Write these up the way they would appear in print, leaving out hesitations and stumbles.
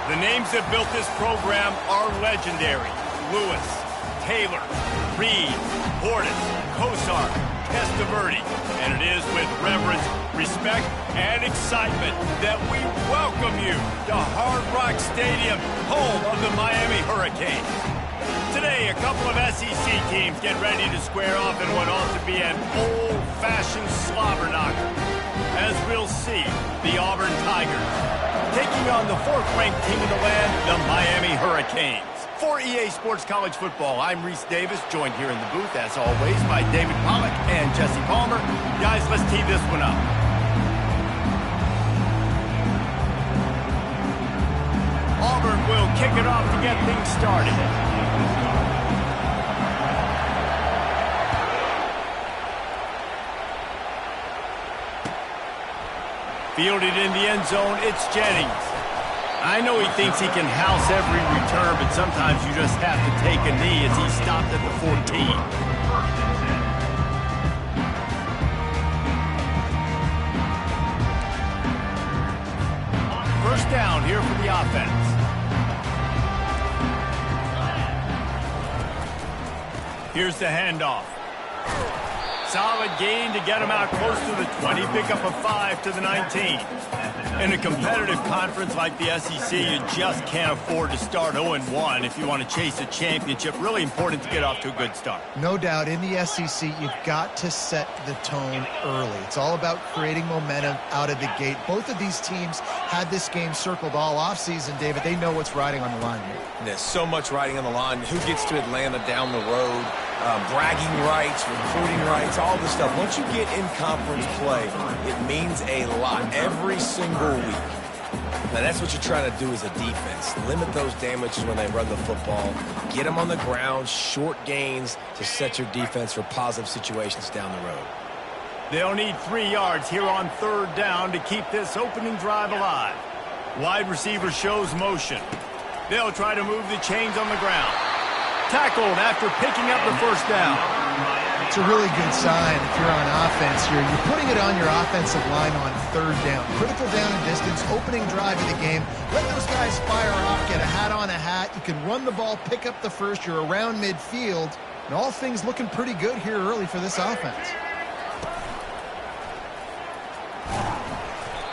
The names that built this program are legendary. Lewis, Taylor, Reed, Portis, Kosar, Testaverde. And it is with reverence, respect, and excitement that we welcome you to Hard Rock Stadium, home of the Miami Hurricanes. Today, a couple of SEC teams get ready to square off in what ought to be an old-fashioned slobber knocker. As we'll see, the Auburn Tigers taking on the fourth-ranked team in the land, the Miami Hurricanes. For EA Sports College Football, I'm Reese Davis, joined here in the booth, as always, by David Pollack and Jesse Palmer. Guys, let's tee this one up. Auburn will kick it off to get things started. Fielded in the end zone, it's Jennings. I know he thinks he can house every return, but sometimes you just have to take a knee as he stopped at the 14. First down here for the offense. Here's the handoff. Solid gain to get him out close to the 20. Pick up a 5 to the 19. In a competitive conference like the SEC, you just can't afford to start 0-1 if you want to chase a championship. Really important to get off to a good start. No doubt, in the SEC, you've got to set the tone early. It's all about creating momentum out of the gate. Both of these teams had this game circled all offseason, David. They know what's riding on the line here. There's so much riding on the line. Who gets to Atlanta down the road? Bragging rights, recruiting rights, all this stuff. Once you get in conference play, it means a lot every single week. Now, that's what you're trying to do as a defense. Limit those damages when they run the football. Get them on the ground, short gains to set your defense for positive situations down the road. They'll need 3 yards here on third down to keep this opening drive alive. Wide receiver shows motion. They'll try to move the chains on the ground. Tackled after picking up the first down. It's a really good sign if you're on offense here. You're putting it on your offensive line on third down. Critical down and distance, opening drive of the game. Let those guys fire off, get a hat on a hat. You can run the ball, pick up the first. You're around midfield. And all things looking pretty good here early for this offense.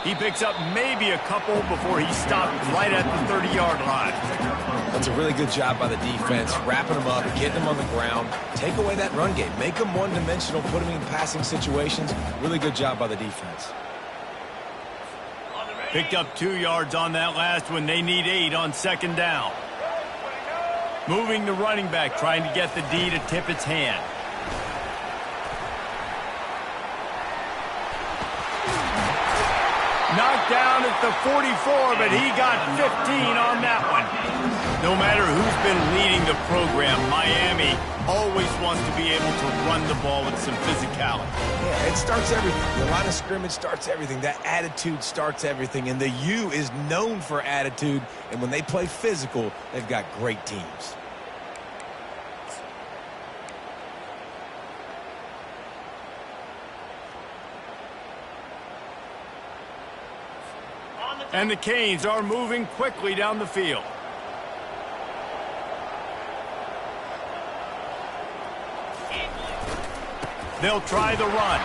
He picks up maybe a couple before he stopped right at the 30-yard line. That's a really good job by the defense, wrapping them up, getting them on the ground. Take away that run game. Make them one-dimensional, put them in passing situations. Really good job by the defense. Picked up 2 yards on that last one. They need 8 on second down. Moving the running back, trying to get the D to tip its hand. Knocked down at the 44, but he got 15 on that one. No matter who's been leading the program, Miami always wants to be able to run the ball with some physicality. Yeah, it starts everything. The line of scrimmage starts everything. That attitude starts everything. And the U is known for attitude. And when they play physical, they've got great teams. And the Canes are moving quickly down the field. They'll try the run.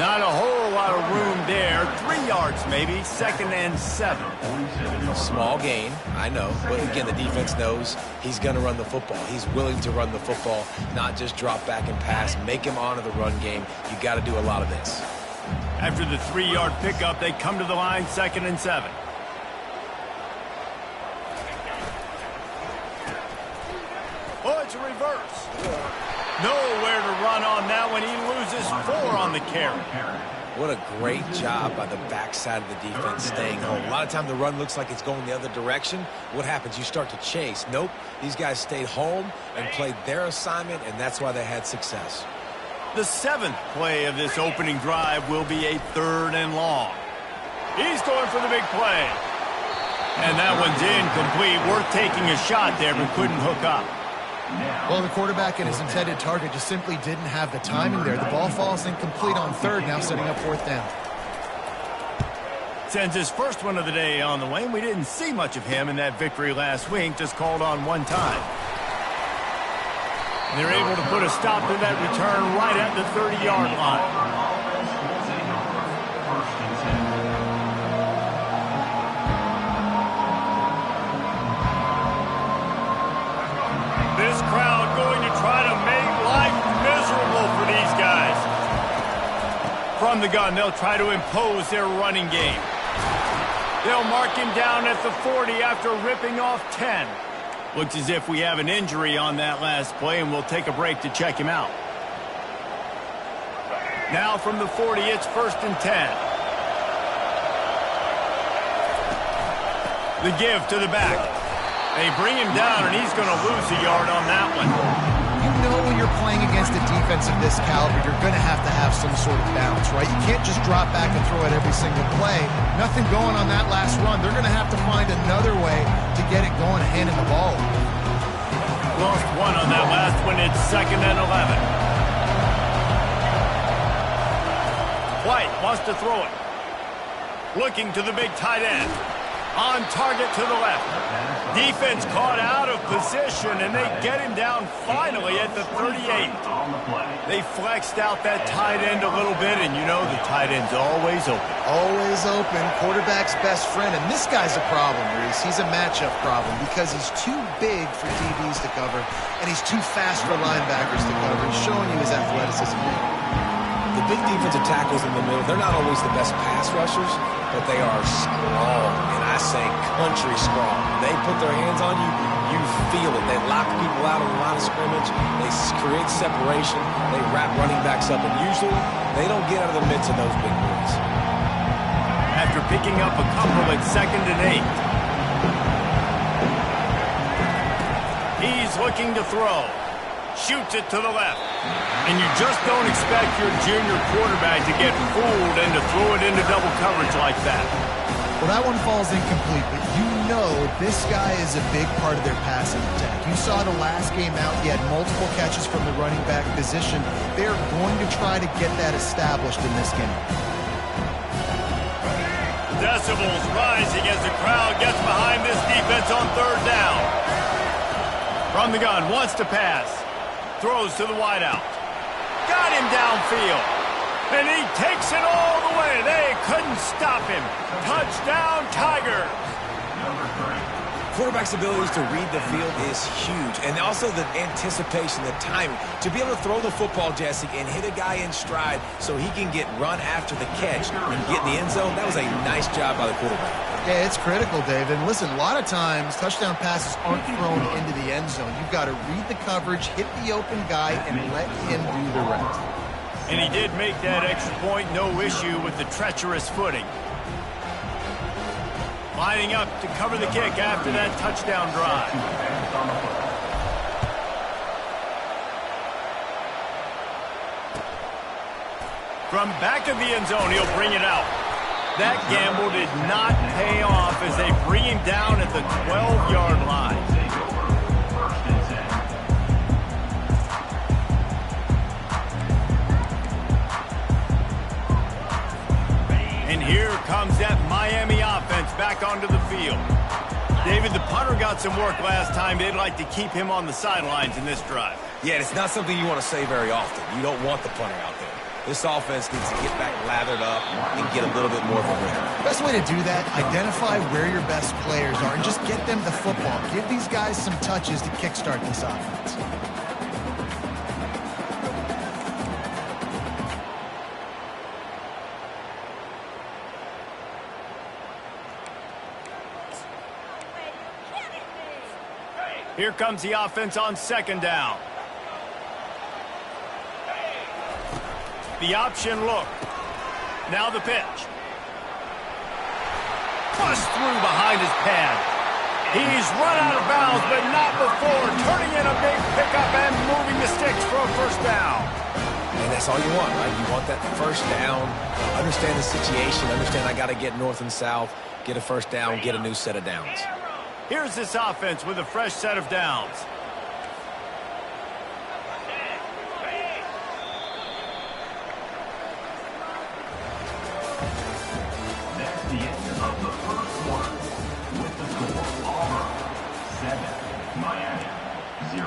Not a whole lot of room there. 3 yards maybe, 2nd and 7. Small gain, I know. But again, the defense knows he's going to run the football. He's willing to run the football, not just drop back and pass. Make him honor the run game. You got to do a lot of this. After the 3-yard pickup, they come to the line, 2nd and 7. Oh, it's a reverse. Nowhere to run on that one. He loses 4 on the carry. What a great job by the backside of the defense staying home. A lot of time the run looks like it's going the other direction. What happens? You start to chase. Nope. These guys stayed home and played their assignment, and that's why they had success. The 7th play of this opening drive will be a 3rd and long. He's going for the big play. And that one's incomplete. Worth taking a shot there, but couldn't hook up. Well, the quarterback and his intended target just simply didn't have the timing there. The ball falls incomplete on 3rd, now setting up 4th down. Sends his first one of the day on the way, and we didn't see much of him in that victory last week, just called on one time. And they're able to put a stop to that return right at the 30-yard line. This crowd going to try to make life miserable for these guys. From the gun, they'll try to impose their running game. They'll mark him down at the 40 after ripping off 10. Looks as if we have an injury on that last play, and we'll take a break to check him out. Now from the 40, it's 1st and 10. The give to the back. They bring him down, and he's going to lose a yard on that one. You know when you're playing against a defense of this caliber, you're going to have some sort of balance, right? You can't just drop back and throw it every single play. Nothing going on that last run. They're going to have to find another way to get it going, handing the ball. Lost one on that last one. It's 2nd and 11. White wants to throw it. Looking to the big tight end. On target to the left. Defense caught out of position, and they get him down finally at the 38. They flexed out that tight end a little bit, and you know the tight end's always open. Always open. Quarterback's best friend, and this guy's a problem, Reese. He's a matchup problem because he's too big for DBs to cover, and he's too fast for linebackers to cover. He's showing you his athleticism. The big defensive tackles in the middle, they're not always the best pass rushers, but they are strong, and I say country strong. They put their hands on you, you feel it. They lock people out on the line of scrimmage. They create separation. They wrap running backs up, and usually they don't get out of the midst of those big boys. After picking up a couple at 2nd and 8. He's looking to throw. Shoots it to the left. And you just don't expect your junior quarterback to get fooled and to throw it into double coverage like that. Well, that one falls incomplete, but you know this guy is a big part of their passing attack. You saw the last game out, he had multiple catches from the running back position. They're going to try to get that established in this game. Decibels rising as the crowd gets behind this defense on 3rd down. From the gun, wants to pass. Throws to the wideout. Got him downfield. And he takes it all the way. They couldn't stop him. Touchdown, Tigers. Quarterback's abilities to read the field is huge. And also the anticipation, the timing. To be able to throw the football, Jesse, and hit a guy in stride so he can get run after the catch and get in the end zone, that was a nice job by the quarterback. Yeah, it's critical, David. Listen, a lot of times touchdown passes aren't thrown into the end zone. You've got to read the coverage, hit the open guy, and let him do the rest. And he did make that extra point, no issue with the treacherous footing. Lining up to cover the kick after that touchdown drive. From back of the end zone, he'll bring it out. That gamble did not pay off as they bring him down at the 12-yard line. And here comes that Miami offense back onto the field. David, the punter got some work last time. They'd like to keep him on the sidelines in this drive. Yeah, it's not something you want to say very often. You don't want the punter out there. This offense needs to get back lathered up and get a little bit more of a rhythm. Best way to do that, identify where your best players are and just get them the football. Give these guys some touches to kickstart this offense. Here comes the offense on 2nd down. The option look. Now the pitch. Bust through behind his pad. He's run out of bounds, but not before. Turning in a big pickup and moving the sticks for a 1st down. And that's all you want, right? You want that 1st down. Understand the situation. Understand I got to get north and south. Get a 1st down. Get a new set of downs. Here's this offense with a fresh set of downs. the end of the first quarter. With the score, Auburn 7, Miami 0.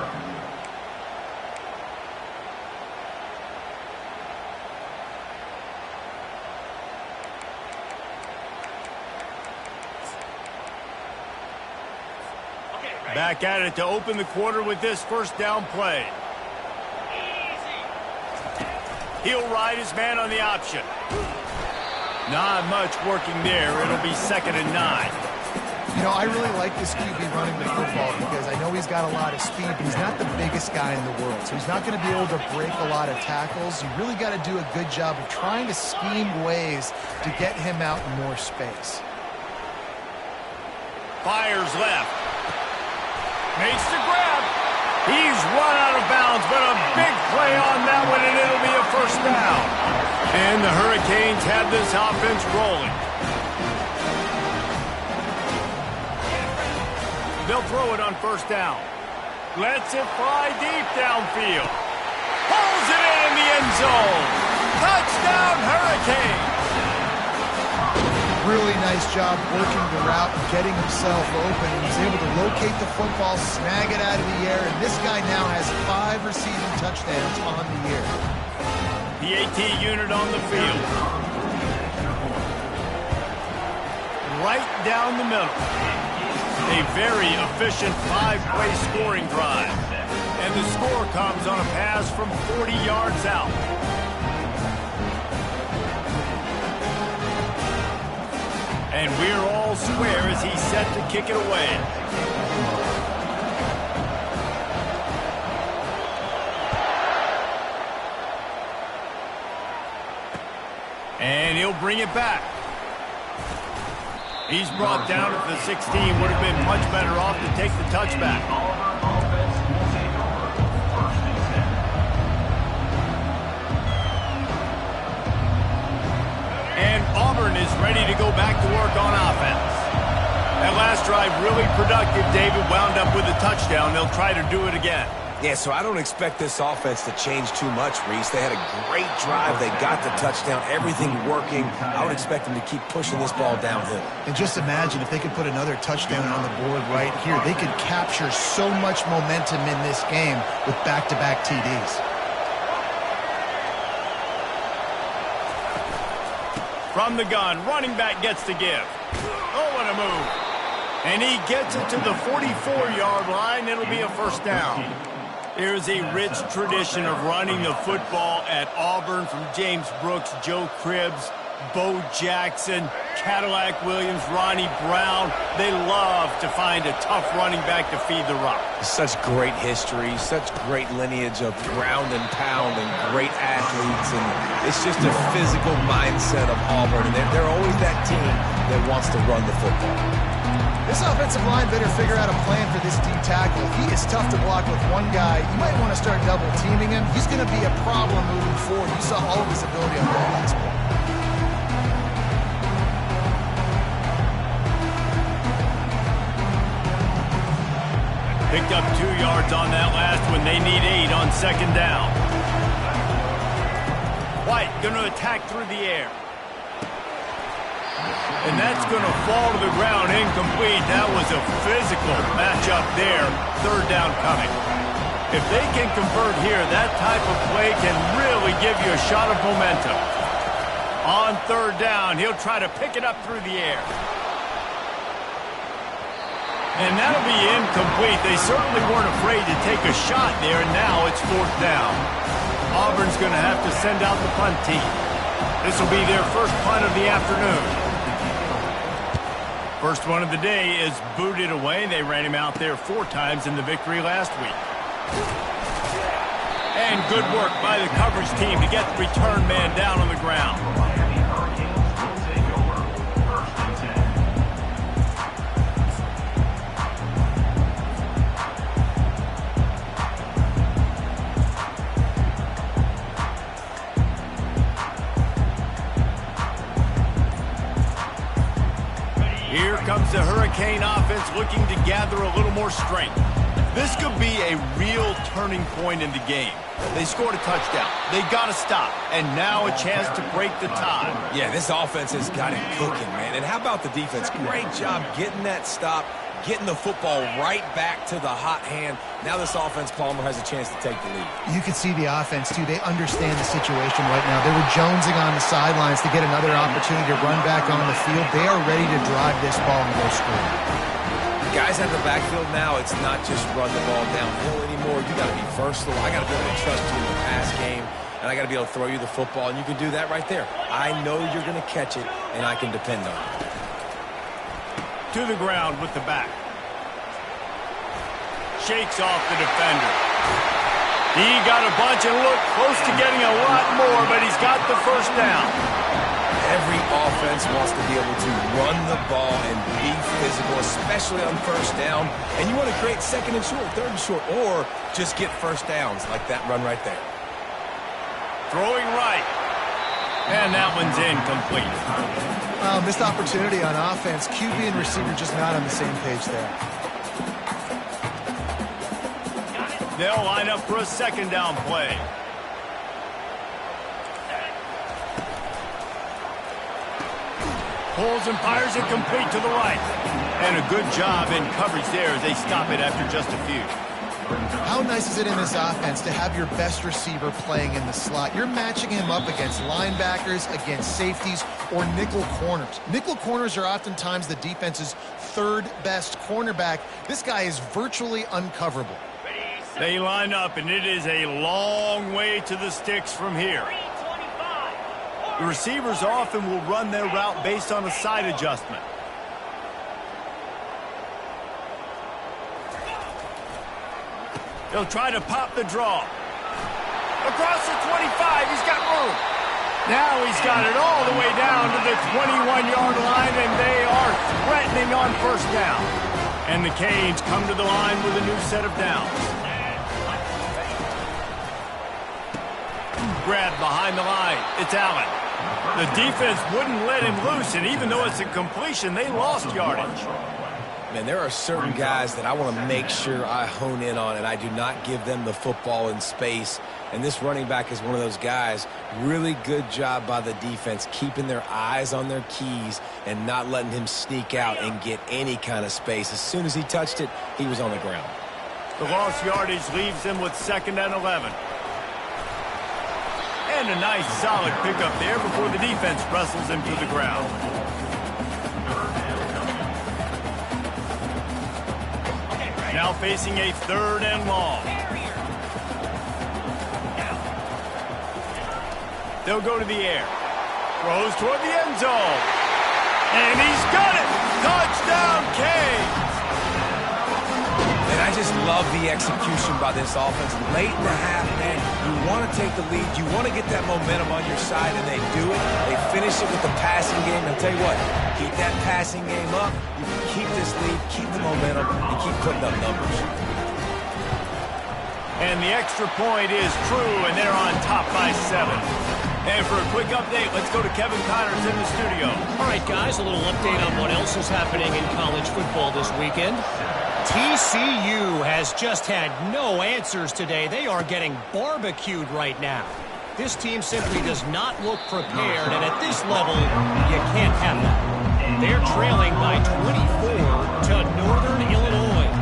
Back at it to open the quarter with this first down play. He'll ride his man on the option. Not much working there. It'll be 2nd and 9. You know, I really like this QB running the football because I know he's got a lot of speed, but he's not the biggest guy in the world. So he's not going to be able to break a lot of tackles. You really got to do a good job of trying to scheme ways to get him out in more space. Fires left. Makes the grab. He's run out of bounds, but a big play on that one, and it'll be a first down. And the Hurricanes have this offense rolling. They'll throw it on first down. Lets it fly deep downfield. Pulls it in the end zone. Touchdown, Hurricanes. Really nice job working the route and getting himself open. He was able to locate the football, snag it out of the air, and this guy now has 5 receiving touchdowns on the year. The AT unit on the field. Right down the middle. A very efficient 5-play scoring drive. And the score comes on a pass from 40 yards out. And we're all square as he's set to kick it away. And he'll bring it back. He's brought down at the 16. Would have been much better off to take the touchback. And Auburn is ready to go back to work on offense. That last drive really productive. David wound up with a touchdown. They'll try to do it again. Yeah, so I don't expect this offense to change too much, Reese. They had a great drive. They got the touchdown. Everything working. I would expect them to keep pushing this ball downhill. And just imagine if they could put another touchdown on the board right here. They could capture so much momentum in this game with back-to-back TDs. From the gun, running back gets to give. Oh, what a move. And he gets it to the 44-yard line. It'll be a first down. There's a rich tradition of running the football at Auburn from James Brooks, Joe Cribbs, Bo Jackson, Cadillac Williams, Ronnie Brown. They love to find a tough running back to feed the rock. Such great history, such great lineage of ground and pound and great athletes. And it's just a physical mindset of Auburn. And they're always that team that wants to run the football. This offensive line better figure out a plan for this D tackle. He is tough to block with one guy. You might want to start double teaming him. He's going to be a problem moving forward. You saw all of his ability on that last play. Picked up 2 yards on that last one. They need 8 on second down. White going to attack through the air. And that's going to fall to the ground incomplete. That was a physical matchup there. Third down coming. If they can convert here, that type of play can really give you a shot of momentum. On third down, he'll try to pick it up through the air. And that'll be incomplete. They certainly weren't afraid to take a shot there, and now it's fourth down. Auburn's going to have to send out the punt team. This will be their first punt of the afternoon. First one of the day is booted away. They ran him out there 4 times in the victory last week. And good work by the coverage team to get the return man down on the ground. Here comes the Hurricane offense looking to gather a little more strength. This could be a real turning point in the game. They scored a touchdown. They got to stop. And now a chance to break the tie. Yeah, this offense has got it cooking, man. And how about the defense? Great job getting that stop, getting the football right back to the hot hand. Now this offense, Palmer, has a chance to take the lead. You can see the offense, too. They understand the situation right now. They were jonesing on the sidelines to get another opportunity to run back on the field. They are ready to drive this ball and go score. Guys out of the backfield now, it's not just run the ball downhill anymore. You got to be versatile. I got to be able to trust you in the pass game, and I got to be able to throw you the football, and you can do that right there. I know you're going to catch it, and I can depend on it. To the ground with the back. Shakes off the defender. He got a bunch and looked close to getting a lot more, but he's got the first down. Every offense wants to be able to run the ball and be physical, especially on first down. And you want to create second and short, third and short, or just get first downs like that run right there. Throwing right. And that one's incomplete. Missed opportunity on offense. QB and receiver just not on the same page there. They'll line up for a second down play. Pulls and fires it complete to the right. And a good job in coverage there as they stop it after just a few. How nice is it in this offense to have your best receiver playing in the slot? You're matching him up against linebackers, against safeties, or nickel corners. Nickel corners are oftentimes the defense's third best cornerback. This guy is virtually uncoverable. They line up, and it is a long way to the sticks from here. The receivers often will run their route based on a side adjustment. They'll try to pop the draw. Across the 25, he's got room. Now he's got it all the way down to the 21-yard line, and they are threatening on first down. And the Canes come to the line with a new set of downs. Grabbed behind the line. It's Allen. The defense wouldn't let him loose, and even though it's a completion, they lost yardage. Man, there are certain guys that I want to make sure I hone in on, and I do not give them the football in space. And this running back is one of those guys. Really good job by the defense, keeping their eyes on their keys and not letting him sneak out and get any kind of space. As soon as he touched it, he was on the ground. The lost yardage leaves them with 2nd and 11. And a nice solid pickup there before the defense wrestles him to the ground. Now facing a 3rd and long. They'll go to the air. Throws toward the end zone. And he's got it! Touchdown, Canes! And I just love the execution by this offense. Late in the half, man, you want to take the lead. You want to get that momentum on your side, and they do it. They finish it with the passing game. I'll tell you what, keep that passing game up. You can keep this lead, keep the momentum, and keep putting up numbers. And the extra point is true, and they're on top by 7. And for a quick update, let's go to Kevin Connors in the studio. All right, guys, a little update on what else is happening in college football this weekend. TCU has just had no answers today. They are getting barbecued right now. This team simply does not look prepared, and at this level, you can't have that. They're trailing by 24 to Northern Illinois.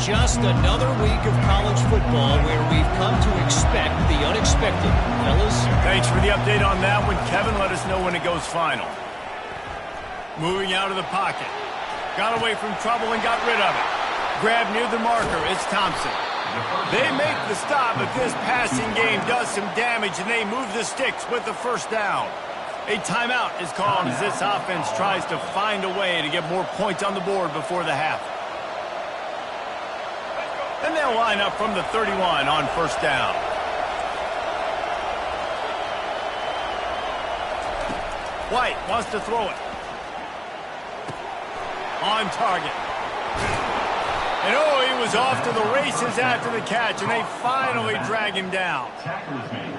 Just another week of college football where we've come to expect the unexpected. Fellas? Thanks for the update on that one. Kevin, let us know when it goes final. Moving out of the pocket. Got away from trouble and got rid of it. Grab near the marker. It's Thompson. They make the stop, but this passing game does some damage, and they move the sticks with the first down. A timeout is called as this offense tries to find a way to get more points on the board before the half. And they'll line up from the 31 on first down. White wants to throw it. On target. And oh, he was off to the races after the catch, and they finally drag him down.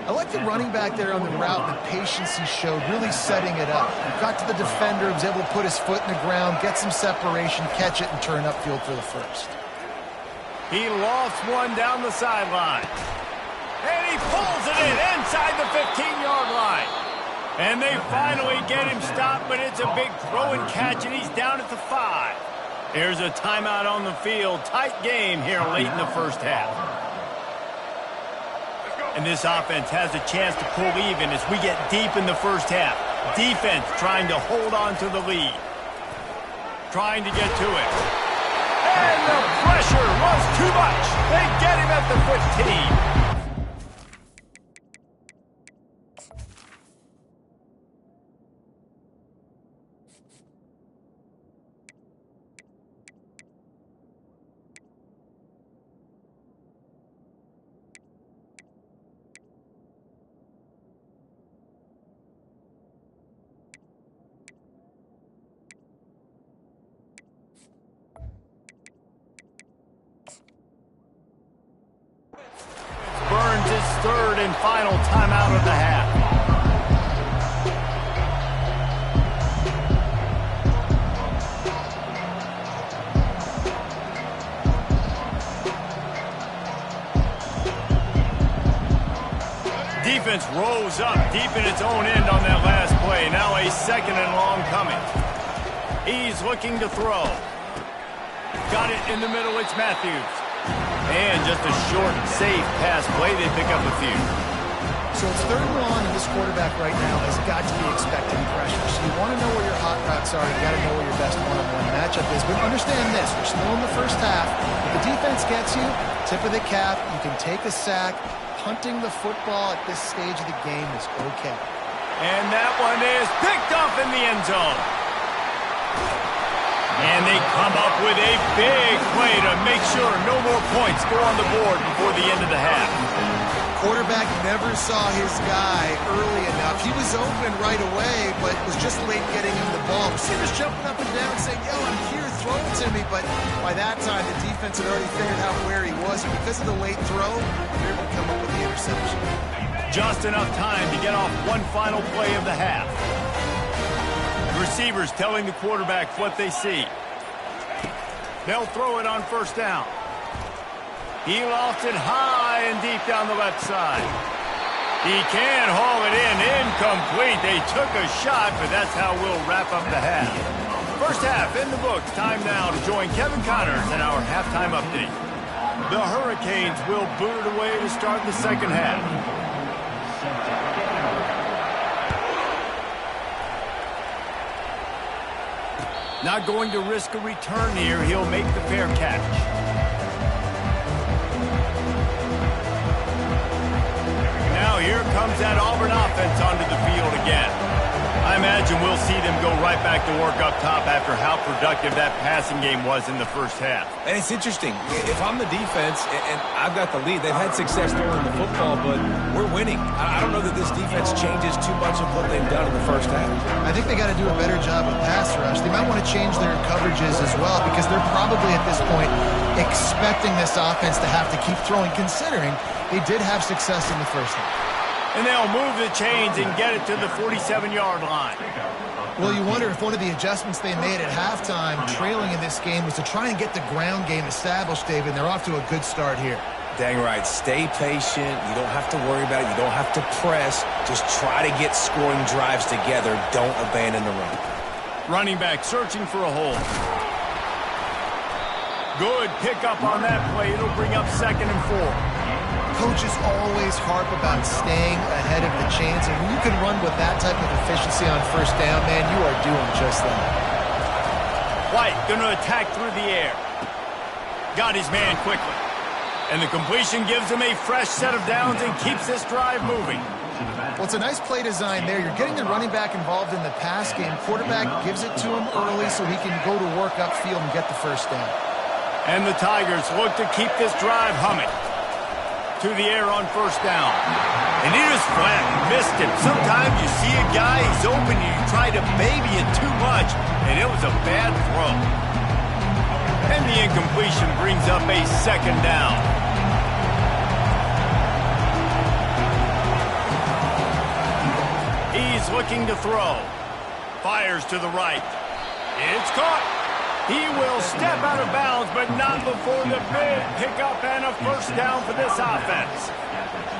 I like the running back there on the route, the patience he showed, really setting it up. Got to the defender, was able to put his foot in the ground, get some separation, catch it, and turn upfield for the first. He lofts one down the sideline. And he pulls it in inside the 15-yard line. And they finally get him stopped, but it's a big throw and catch, and he's down at the 5. There's a timeout on the field. Tight game here late in the first half. And this offense has a chance to pull even as we get deep in the first half. Defense trying to hold on to the lead. Trying to get to it. And the pressure was too much. They get him at the 15. Burns his third and final timeout of the half. Defense rose up deep in its own end on that last play. Now a second and long coming. He's looking to throw. Got it in the middle. It's Matthews. And just a short, safe pass play. They pick up a few. So it's 3rd and long, and this quarterback right now has got to be expecting pressure. So you want to know where your hot routes are. You got to know where your best one-on-one matchup is. But understand this: we're still in the first half. If the defense gets you, tip of the cap, you can take a sack. Punting the football at this stage of the game is okay. And that one is picked off in the end zone. And they come up with a big play to make sure no more points go on the board before the end of the half. Quarterback never saw his guy early enough. He was open right away, but was just late getting him the ball. Receivers jumping up and down saying, yo, I'm here, throw it to me. But by that time, the defense had already figured out where he was. And because of the late throw, they were able to come up with the interception. Just enough time to get off one final play of the half. The receivers telling the quarterback what they see. They'll throw it on first down. He lofts it high and deep down the left side. He can haul it in. Incomplete. They took a shot, but that's how we'll wrap up the half. First half in the books. Time now to join Kevin Connors in our halftime update. The Hurricanes will boot it away to start the second half. Not going to risk a return here. He'll make the fair catch. Now here comes that Auburn offense onto the field again. I imagine we'll see them go right back to work up top after how productive that passing game was in the first half. And it's interesting. If I'm the defense and I've got the lead, they've had success throwing the football, but we're winning. I don't know that this defense changes too much of what they've done in the first half. I think they got to do a better job of pass rush. They might want to change their coverages as well because they're probably at this point expecting this offense to have to keep throwing, considering they did have success in the first half. And they'll move the chains and get it to the 47-yard line. Well, you wonder if one of the adjustments they made at halftime, trailing in this game, was to try and get the ground game established, David, and they're off to a good start here. Dang right. Stay patient. You don't have to worry about it. You don't have to press. Just try to get scoring drives together. Don't abandon the run. Running back searching for a hole. Good pickup on that play. It'll bring up 2nd and 4. Coaches always harp about staying ahead of the chains, and when you can run with that type of efficiency on first down, man, you are doing just that. White going to attack through the air. Got his man quickly. And the completion gives him a fresh set of downs and keeps this drive moving. Well, it's a nice play design there. You're getting the running back involved in the pass game. Quarterback gives it to him early so he can go to work upfield and get the first down. And the Tigers look to keep this drive humming. To the air on first down. And he just flat missed him. Sometimes you see a guy, he's open, and you try to baby it too much, and it was a bad throw. And the incompletion brings up a 2nd down. He's looking to throw. Fires to the right. It's caught. He will step out of bounds, but not before the big pickup and a first down for this offense.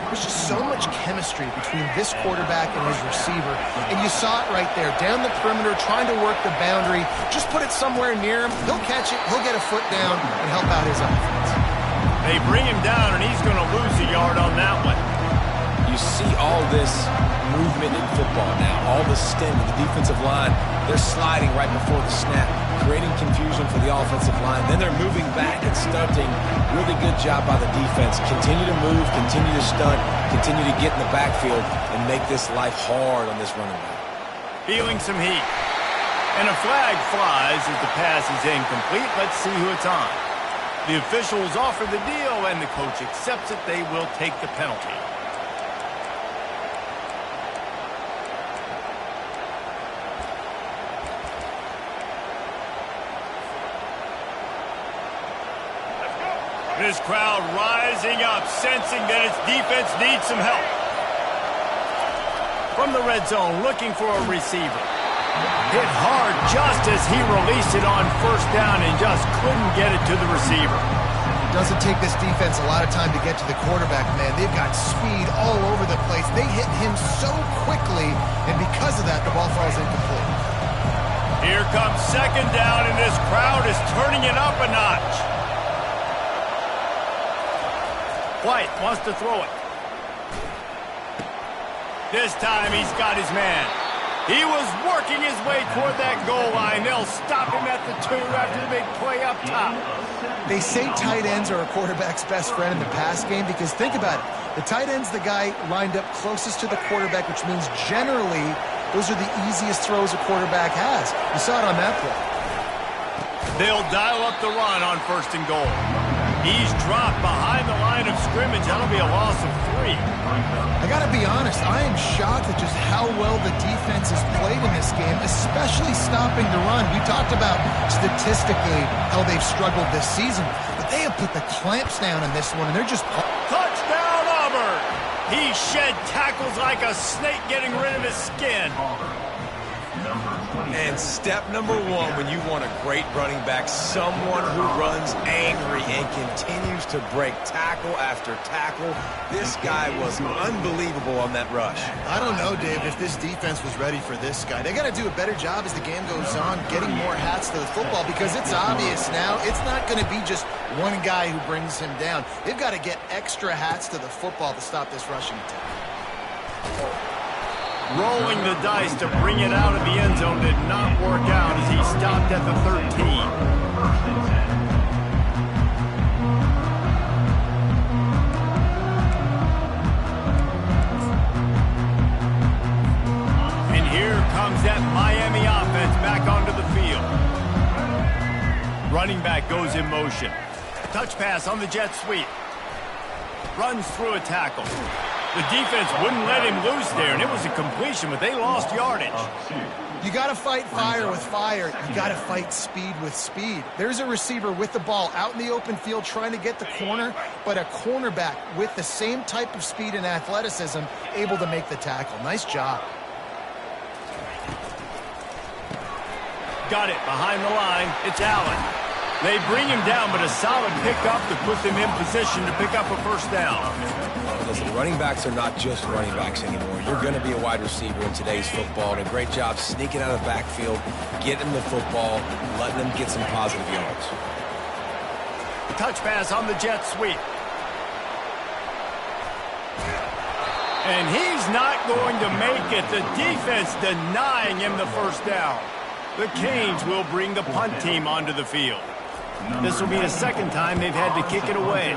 There's just so much chemistry between this quarterback and his receiver, and you saw it right there, down the perimeter, trying to work the boundary. Just put it somewhere near him. He'll catch it, he'll get a foot down, and help out his offense. They bring him down, and he's going to lose a yard on that one. You see all this movement in football now, all the stem of the defensive line. They're sliding right before the snap, creating confusion for the offensive line. Then they're moving back and stunting. Really good job by the defense. Continue to move, continue to stunt, continue to get in the backfield and make this life hard on this running back. Feeling some heat. And a flag flies as the pass is incomplete. Let's see who it's on. The officials offer the deal, and the coach accepts it. They will take the penalty. This crowd rising up, sensing that its defense needs some help. From the red zone, looking for a receiver. Hit hard just as he released it on first down and just couldn't get it to the receiver. Doesn't take this defense a lot of time to get to the quarterback, man. They've got speed all over the place. They hit him so quickly, and because of that, the ball falls incomplete. Here comes second down, and this crowd is turning it up a notch. White wants to throw it. This time he's got his man. He was working his way toward that goal line. They'll stop him at the 2 after the big play up top. They say tight ends are a quarterback's best friend in the pass game because think about it. The tight end's the guy lined up closest to the quarterback, which means generally those are the easiest throws a quarterback has. You saw it on that play. They'll dial up the run on first and goal. He's dropped behind the line of scrimmage. That'll be a loss of 3. I got to be honest, I am shocked at just how well the defense has played in this game, especially stopping the run. We talked about statistically how they've struggled this season, but they have put the clamps down in this one, and they're just... Touchdown, Auburn! He shed tackles like a snake getting rid of his skin. And step number 1 when you want a great running back, someone who runs angry and continues to break tackle after tackle. This guy was unbelievable on that rush. I don't know, Dave, if this defense was ready for this guy. They got to do a better job as the game goes on, getting more hats to the football, because it's obvious now it's not going to be just one guy who brings him down. They've got to get extra hats to the football to stop this rushing attack. Rolling the dice to bring it out of the end zone did not work out as he stopped at the 13. And here comes that Miami offense back onto the field. Running back goes in motion. Touch pass on the jet sweep. Runs through a tackle. The defense wouldn't let him loose there, and it was a completion, but they lost yardage. You got to fight fire with fire. You got to fight speed with speed. There's a receiver with the ball out in the open field trying to get the corner, but a cornerback with the same type of speed and athleticism able to make the tackle. Nice job. Got it behind the line. It's Allen. They bring him down, but a solid pickup to put them in position to pick up a first down. Listen, running backs are not just running backs anymore. You're going to be a wide receiver in today's football, and a great job sneaking out of the backfield, getting the football, letting them get some positive yards. Touch pass on the jet sweep. And he's not going to make it. The defense denying him the first down. The Canes will bring the punt team onto the field. This will be the second time they've had to kick it away.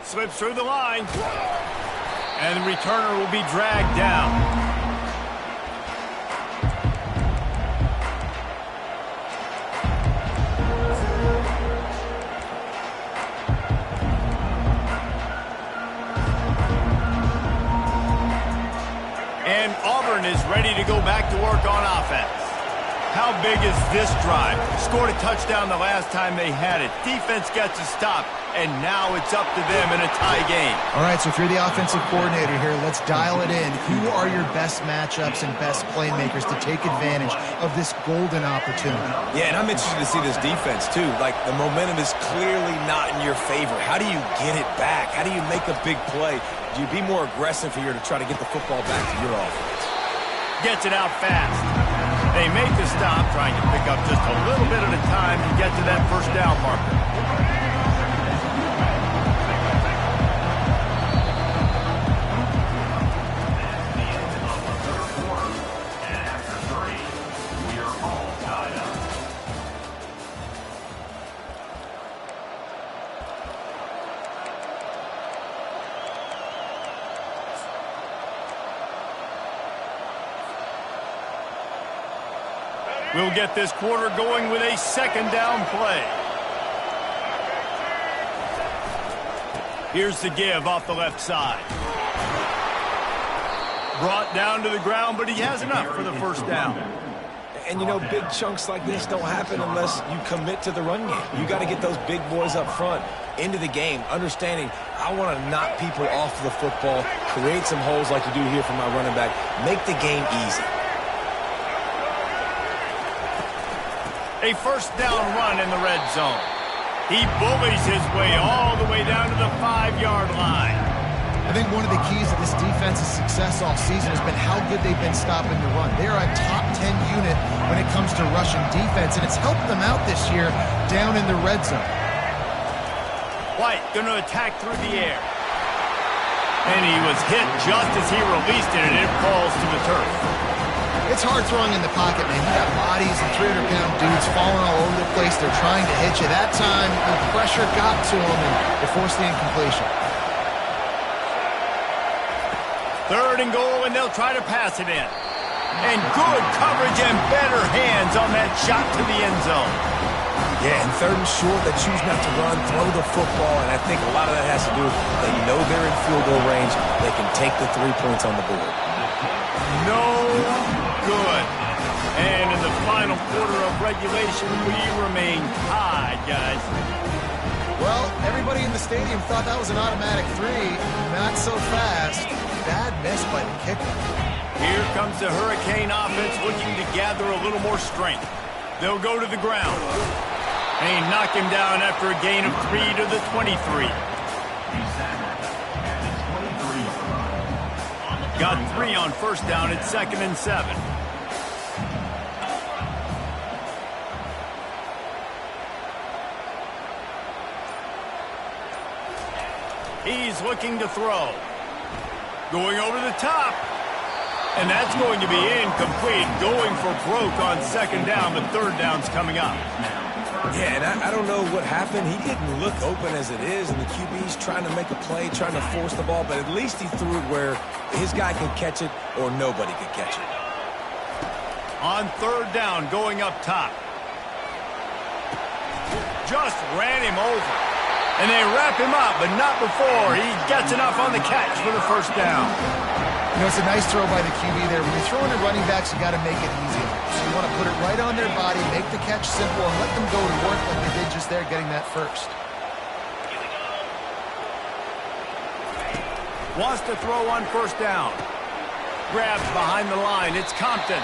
Slips through the line. And the returner will be dragged down. And Auburn is ready to go back to work on offense. How big is this drive? Scored a touchdown the last time they had it. Defense gets a stop, and now it's up to them in a tie game. All right, so if you're the offensive coordinator here, let's dial it in. Who are your best matchups and best playmakers to take advantage of this golden opportunity? Yeah, and I'm interested to see this defense, too. Like, the momentum is clearly not in your favor. How do you get it back? How do you make a big play? Do you be more aggressive here to try to get the football back to your offense? Gets it out fast. They make the stop, trying to pick up just a little bit at a time to get to that first down marker. We'll get this quarter going with a second down play. Here's the give off the left side. Brought down to the ground, but he has enough for the first down. And, you know, big chunks like this don't happen unless you commit to the run game. You got to get those big boys up front into the game, understanding I want to knock people off the football, create some holes like you do here for my running back, make the game easy. A first down run in the red zone. He bullies his way all the way down to the 5-yard line. I think one of the keys to this defense's success all season has been how good they've been stopping the run. They are a top 10 unit when it comes to rushing defense, and it's helped them out this year down in the red zone. White going to attack through the air. And he was hit just as he released it, and it falls to the turf. It's hard throwing in the pocket, man. You got bodies and 300-pound dudes falling all over the place. They're trying to hit you. That time, the pressure got to them, and they forced the incompletion. Third and goal, and they'll try to pass it in. And good coverage and better hands on that shot to the end zone. Yeah, and third and short, they choose not to run, throw the football, and I think a lot of that has to do with they know they're in field goal range. They can take the 3 points on the board. No good. And in the final quarter of regulation, we remain tied, guys. Well, everybody in the stadium thought that was an automatic 3. Not so fast. Bad miss by the kicker. Here comes the Hurricane offense looking to gather a little more strength. They'll go to the ground. And he knocked him down after a gain of 3 to the 23. Got 3 on first down at 2nd and 7. He's looking to throw. Going over the top. And that's going to be incomplete. Going for broke on 2nd down, but 3rd down's coming up. Yeah, and I don't know what happened. He didn't look open as it is, and the QB's trying to make a play, trying to force the ball, but at least he threw it where his guy could catch it or nobody could catch it. On 3rd down, going up top. Just ran him over. And they wrap him up, but not before he gets enough on the catch for the first down. You know, it's a nice throw by the QB there. When you're throwing to running backs, you got to make it easy. So you want to put it right on their body, make the catch simple, and let them go to work like they did just there, getting that first. Wants to throw on first down. Grabs behind the line. It's Compton.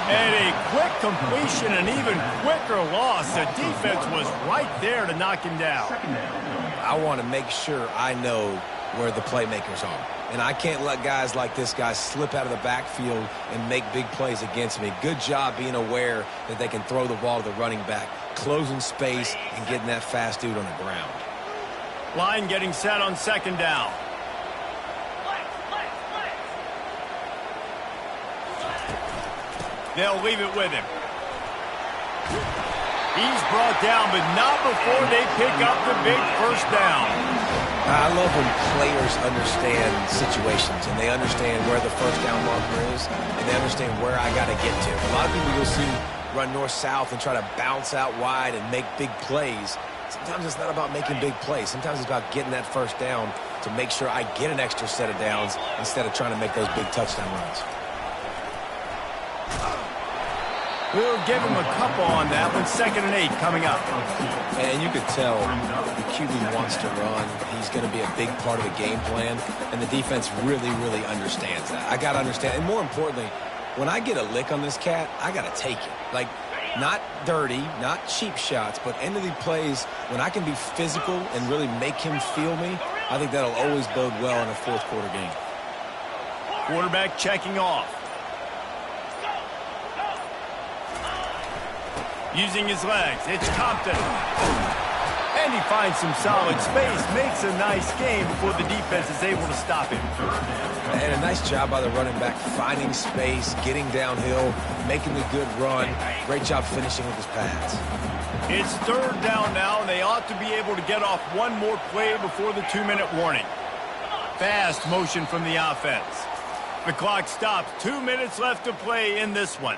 And a quick completion, an even quicker loss. The defense was right there to knock him down. I want to make sure I know where the playmakers are. And I can't let guys like this guy slip out of the backfield and make big plays against me. Good job being aware that they can throw the ball to the running back, closing space, and getting that fast dude on the ground. Line getting set on 2nd down. They'll leave it with him. He's brought down, but not before they pick up the big first down. I love when players understand situations and they understand where the first down marker is and they understand where I got to get to. A lot of people you'll see run north-south and try to bounce out wide and make big plays. Sometimes it's not about making big plays. Sometimes it's about getting that first down to make sure I get an extra set of downs instead of trying to make those big touchdown runs. We'll give him a couple on that one. 2nd and 8 coming up. And you could tell the QB wants to run. He's going to be a big part of the game plan, and the defense really, really understands that. I got to understand, and more importantly, when I get a lick on this cat, I got to take it. Like, not dirty, not cheap shots, but end of the plays, when I can be physical and really make him feel me, I think that'll always bode well in a fourth-quarter game. Quarterback checking off. Using his legs, it's Compton. And he finds some solid space, makes a nice game before the defense is able to stop him. And a nice job by the running back, finding space, getting downhill, making a good run. Great job finishing with his pads. It's 3rd down now, and they ought to be able to get off one more play before the 2-minute warning. Fast motion from the offense. The clock stops. 2 minutes left to play in this one.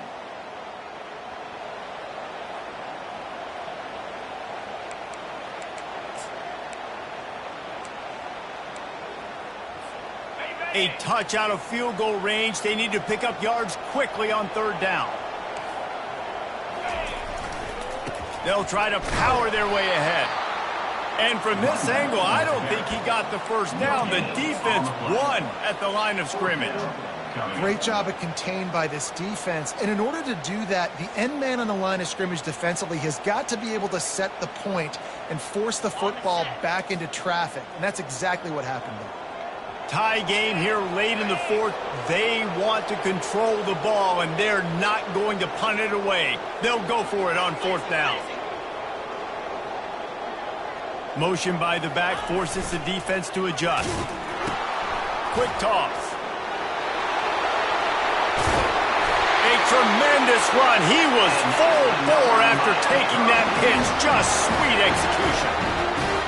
A touch out of field goal range. They need to pick up yards quickly on 3rd down. They'll try to power their way ahead. And from this angle, I don't think he got the first down. The defense won at the line of scrimmage. Great job of contained by this defense. And in order to do that, the end man on the line of scrimmage defensively has got to be able to set the point and force the football back into traffic. And that's exactly what happened there. Tie game here late in the 4th. They want to control the ball, and they're not going to punt it away. They'll go for it on 4th down. Motion by the back forces the defense to adjust. Quick toss. A tremendous run. He was full bore after taking that pitch. Just sweet execution.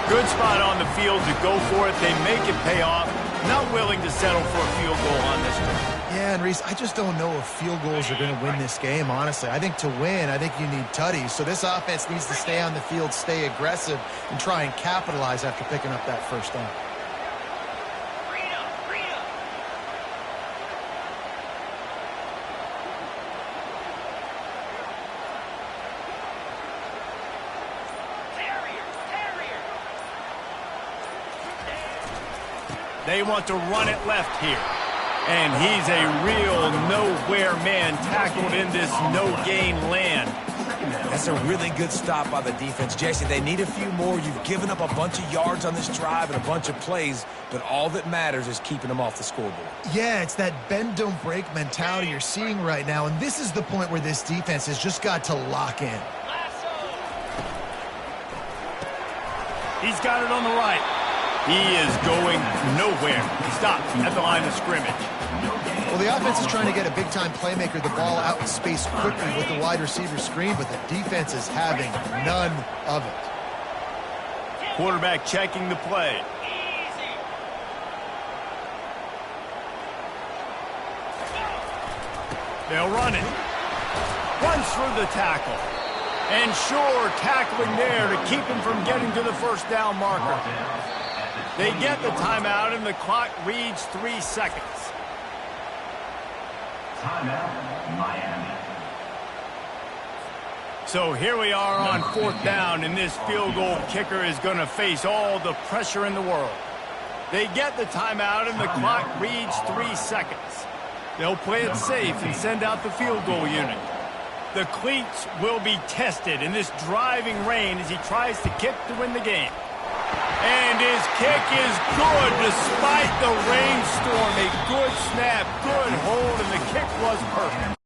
Good spot on the field to go for it. They make it pay off. Not willing to settle for a field goal on this one. Yeah, and Reese, I just don't know if field goals are going to win this game, honestly. I think to win, I think you need tutties. So this offense needs to stay on the field, stay aggressive, and try and capitalize after picking up that first down. They want to run it left here. And he's a real nowhere man tackled in this no-gain land. That's a really good stop by the defense. Jesse, they need a few more. You've given up a bunch of yards on this drive and a bunch of plays, but all that matters is keeping them off the scoreboard. Yeah, it's that bend, don't break mentality you're seeing right now, and this is the point where this defense has just got to lock in. He's got it on the right. He is going nowhere. Stop at the line of scrimmage. Well, the offense is trying to get a big-time playmaker the ball out in space quickly with the wide receiver screen, but the defense is having none of it. Quarterback checking the play. They'll run it. Runs through the tackle. And sure, tackling there to keep him from getting to the first down marker. They get the timeout, and the clock reads 3 seconds. Timeout, Miami. So here we are on 4th down, and this field goal kicker is going to face all the pressure in the world. They get the timeout, and the clock reads 3 seconds. They'll play it safe and send out the field goal unit. The cleats will be tested in this driving rain as he tries to kick to win the game. And his kick is good despite the rainstorm. A good snap, good hold, and the kick was perfect.